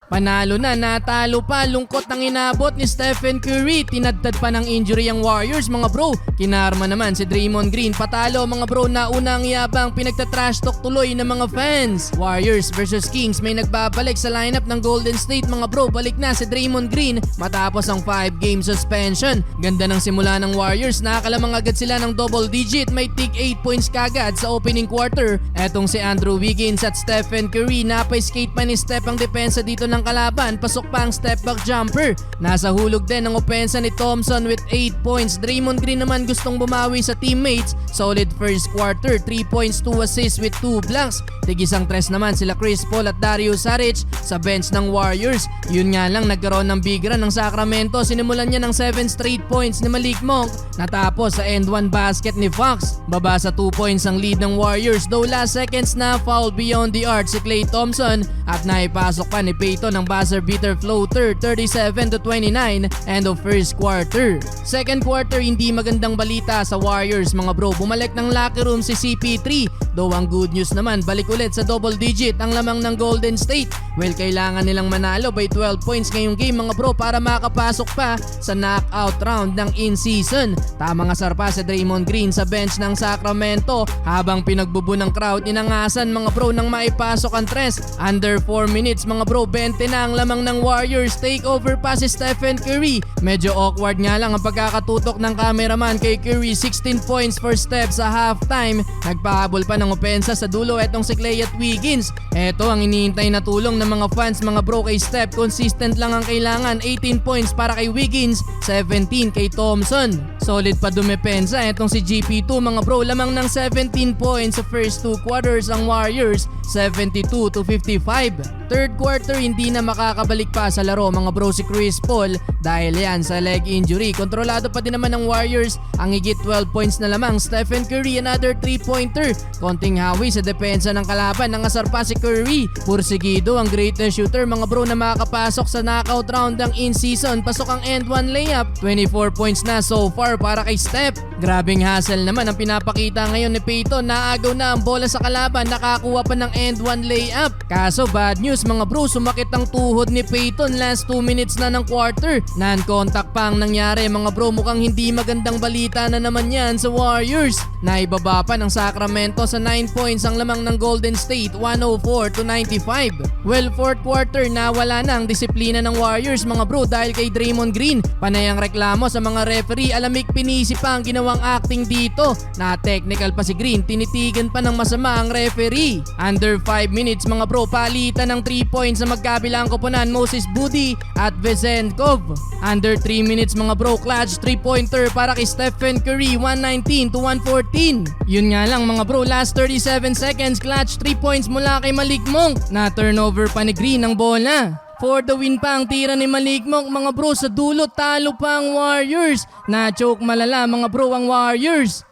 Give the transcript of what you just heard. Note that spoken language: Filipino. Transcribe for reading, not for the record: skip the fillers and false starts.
Panalo na, natalo pa, lungkot ang inabot ni Stephen Curry. Tinadtad pa ng injury ang Warriors mga bro. Kinarma naman si Draymond Green. Patalo mga bro, nauna ang yabang, pinagtatrash talk tuloy ng mga fans. Warriors versus Kings, may nagbabalik sa lineup ng Golden State mga bro. Balik na si Draymond Green matapos ang 5-game suspension. Ganda ng simula ng Warriors, nakakalamang agad sila ng double digit. May tig 8 points kagad sa opening quarter. Etong si Andrew Wiggins at Stephen Curry, napay-skate pa ni Steph ang depensa dito ng kalaban, pasok pa ang step back jumper. Nasa hulog din ang opensa ni Thompson with 8 points. Draymond Green naman gustong bumawi sa teammates. Solid first quarter, 3 points, 2 assists with 2 blocks. Tig-isang tres naman sila Chris Paul at Dario Saric sa bench ng Warriors. Yun nga lang, nagkaroon ng big run ng Sacramento. Sinimulan niya ng 7 straight points ni Malik Monk, natapos sa end 1 basket ni Fox. Baba sa 2 points ang lead ng Warriors, though last seconds na foul beyond the arc si Klay Thompson at naipasok pa ni Payton ng buzzer beater floater. 37-29 end of first quarter. Second quarter, hindi magandang balita sa Warriors mga bro. Bumalik ng locker room si CP3, though ang good news naman, balik ulit sa double digit ang lamang ng Golden State. Well, kailangan nilang manalo by 12 points ngayong game mga bro para makapasok pa sa knockout round ng in-season. Tamang asar pa si Draymond Green sa bench ng Sacramento habang pinagbubu ng crowd, inangasan mga bro nang maipasok ang tres. Under 4 minutes mga bro, 20 na ang lamang ng Warriors. Takeover pa si Stephen Curry. Medyo awkward nga lang ang pagkakatutok ng cameraman kay Curry. 16 points for Steph sa halftime. Nagpahabol pa ng opensa sa dulo etong si Klay at Wiggins. Eto ang iniintay na tulong ng mga fans mga bro kay Steph. Consistent lang ang kailangan. 18 points para kay Wiggins, 17 kay Thompson. Solid pa dumepensa etong si GP2 mga bro. Lamang ng 17 points sa first 2 quarters ang Warriors, 72-55. Third quarter, hindi na makakabalik pa sa laro mga bro si Chris Paul dahil yan sa leg injury. Kontrolado pa din naman ng Warriors ang higit 12 points na lamang. Stephen Curry, another 3-pointer. Konting hawi sa depensa ng kalaban. Nangasar pa si Curry. Pursigido ang greatest shooter mga bro na makakapasok sa knockout round ng in-season. Pasok ang end 1 layup. 24 points na so far para kay Steph. Grabing hustle naman ang pinapakita ngayon ni Payton. Naagaw na ang bola sa kalaban. Nakakuha pa ng end 1 layup. Kaso bad news mga bro, sumakit ang tuhod ni Payton last 2 minutes na ng quarter. Non-contact pa ang nangyari mga bro. Mukhang hindi magandang balita na naman yan sa Warriors. Naibaba pa ng Sacramento sa 9 points ang lamang ng Golden State, 104-95. Well, fourth quarter, nawala na ang disiplina ng Warriors mga bro dahil kay Draymond Green. Panay ang reklamo sa mga referee. Alamik pinisi pa ang ginawang acting dito. Na technical pa si Green, tinitigan pa ng masama ang referee. Under 5 minutes mga bro, palitan ng 3 points sa magkabilang koponan, Moses Moody at Vezenkov. Under 3 minutes mga bro, clutch 3-pointer para kay Stephen Curry, 119-114. Yun nga lang mga bro, last 37 seconds, clutch 3 points mula kay Malik Monk. Na turnover pa ni Green ang bola. For the win pa ang tira ni Malik Monk mga bro. Sa dulo, talo pa ang Warriors. Na choke malala mga bro ang Warriors.